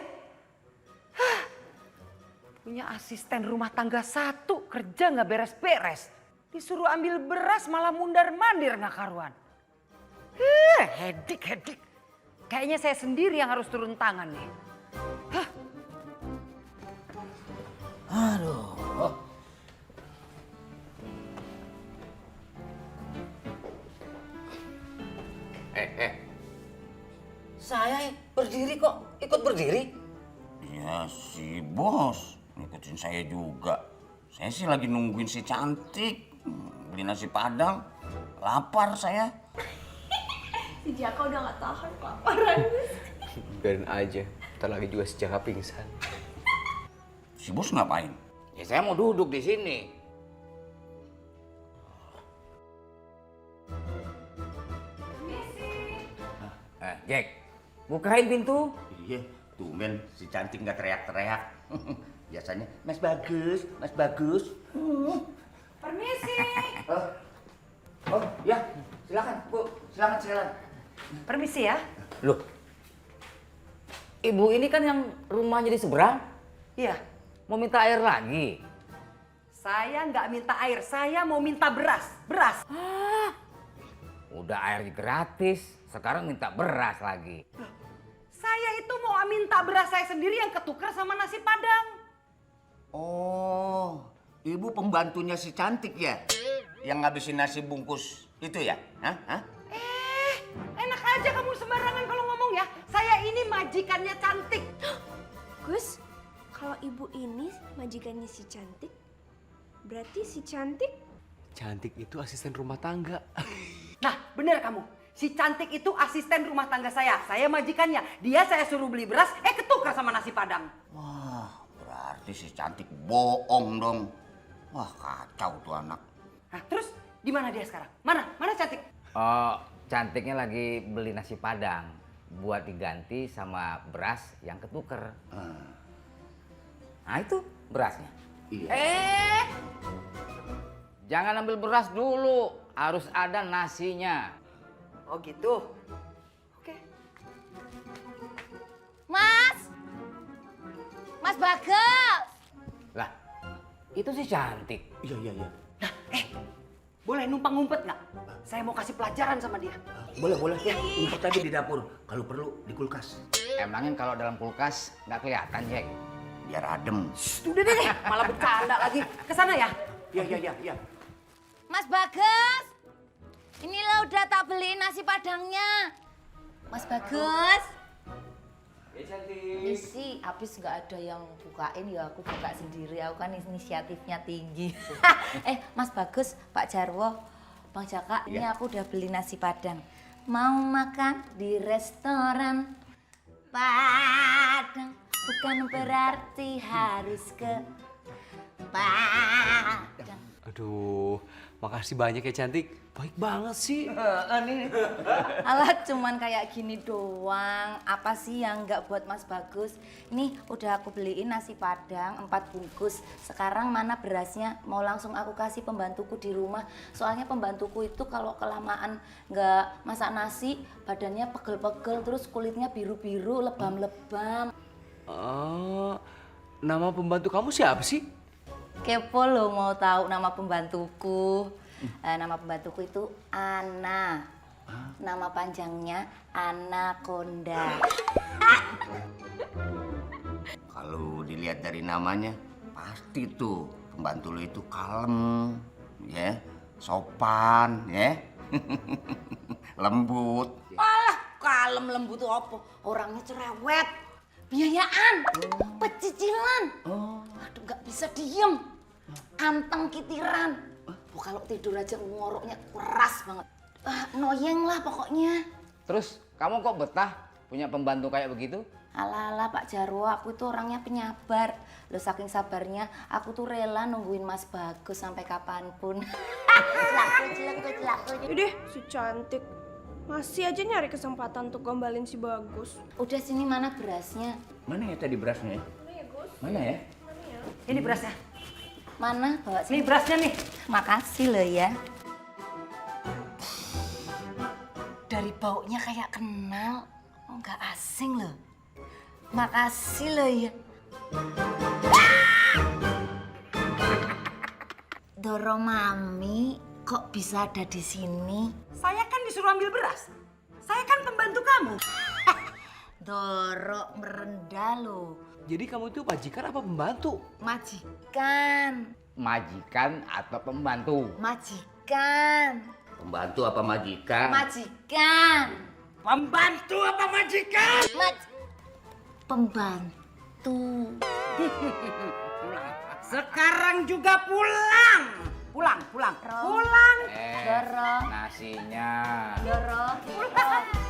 Hah, punya asisten rumah tangga 1, kerja nggak beres-beres. Disuruh ambil beras malah mundar-mandir nggak karuan. Hedik. Kayaknya saya sendiri yang harus turun tangan nih. Aduh. Saya berdiri kok, ikut berdiri. Ya si bos ngikutin saya juga. Saya sih lagi nungguin si cantik beli nasi padang. Lapar saya. Si Jaka udah gak tahan kelaparan. Biarin aja, ntar lagi juga si Jaka pingsan. Si bos ngapain? Ya saya mau duduk di sini. Jack, bukain pintu. Iya, tumben si cantik nggak teriak-teriak. Biasanya, Mas Bagus, Mas Bagus. Permisi. Oh, ya, silakan Bu, silakan. Permisi ya. Loh, ibu ini kan yang rumahnya di seberang. Iya. Mau minta air lagi? Saya nggak minta air, saya mau minta beras. Beras. Udah air gratis, sekarang minta beras lagi. Saya itu mau minta beras saya sendiri yang ketukar sama nasi padang. Oh, ibu pembantunya si cantik ya? Yang ngabisin nasi bungkus itu ya? Hah? Enak aja kamu sembarangan kalau ngomong ya. Saya ini majikannya cantik. Gus, kalau ibu ini majikannya si cantik, berarti si cantik Cantik itu asisten rumah tangga. Nah, bener kamu. Si cantik itu asisten rumah tangga saya. Saya majikannya. Dia saya suruh beli beras, ketukar sama nasi padang. Wah, berarti si cantik bohong dong. Wah, kacau tuh anak. Nah, terus di mana dia sekarang? Mana cantik? Oh, cantiknya lagi beli nasi padang buat diganti sama beras yang ketuker. Nah itu berasnya. Iya. Jangan ambil beras dulu, harus ada nasinya. Oh gitu. Oke. Mas Bagus. Lah, itu sih cantik. Iya. Boleh numpang ngumpet nggak? Saya mau kasih pelajaran sama dia. Boleh. Ya, ngumpet aja di dapur. Kalau perlu di kulkas. Emangnya kalau dalam kulkas nggak kelihatan, Jack? Biar adem. Udah deh, malah bercanda lagi. Kesana ya? Iya. Mas Bagus. Inilah udah tak beliin nasi padangnya. Mas Bagus. Ya cantik. Ini sih habis nggak ada yang bukain ya aku buka sendiri. Aku kan inisiatifnya tinggi. Mas Bagus, Pak Jarwo, Bang Jaka, ini aku udah beli nasi padang. Mau makan di restoran Padang, bukan berarti harus ke Padang. Aduh, makasih banyak ya cantik. Baik banget sih. Alah cuman kayak gini doang. Apa sih yang nggak buat Mas Bagus? Ini udah aku beliin nasi padang 4 bungkus. Sekarang mana berasnya? Mau langsung aku kasih pembantuku di rumah. Soalnya pembantuku itu kalau kelamaan nggak masak nasi, badannya pegel-pegel, terus kulitnya biru-biru, lebam-lebam. Nama pembantu kamu siapa sih? Kepo lo mau tahu nama pembantuku? Nama pembantuku itu Ana. Nama panjangnya Anaconda. Kalau dilihat dari namanya, pasti tuh pembantu lu itu kalem, ya, sopan, ya, lembut. Alah, kalem lembut tuh apa? Orangnya cerewet, biayaan, pecicilan. Aduh, nggak bisa diem. Anteng kitiran. Kalau tidur aja ngoroknya keras banget. Noyeng lah pokoknya. Terus kamu kok betah punya pembantu kayak begitu? Alah Pak Jarwo, aku itu orangnya penyabar. Loh saking sabarnya, aku tuh rela nungguin Mas Bagus sampai kapanpun. Udah, si cantik. Masih aja nyari kesempatan untuk gombalin si Bagus. Udah sini mana berasnya? Mana ya tadi berasnya? Mana ya? Ini berasnya. Mana bawa Ini sini? berasnya nih. Makasih loh ya. Dari baunya kayak kenal, nggak asing loh. Makasih loh ya. Doro Mami, kok bisa ada di sini? Saya kan disuruh ambil beras. Saya kan pembantu kamu. Doro merendah loh. Jadi kamu itu majikan apa pembantu? Majikan. Majikan atau pembantu? Majikan. Pembantu apa majikan? Majikan. Pembantu apa majikan? Pembantu. Sekarang juga pulang. Pulang. Pulang. Doro. Nasinya. Doro. Doro.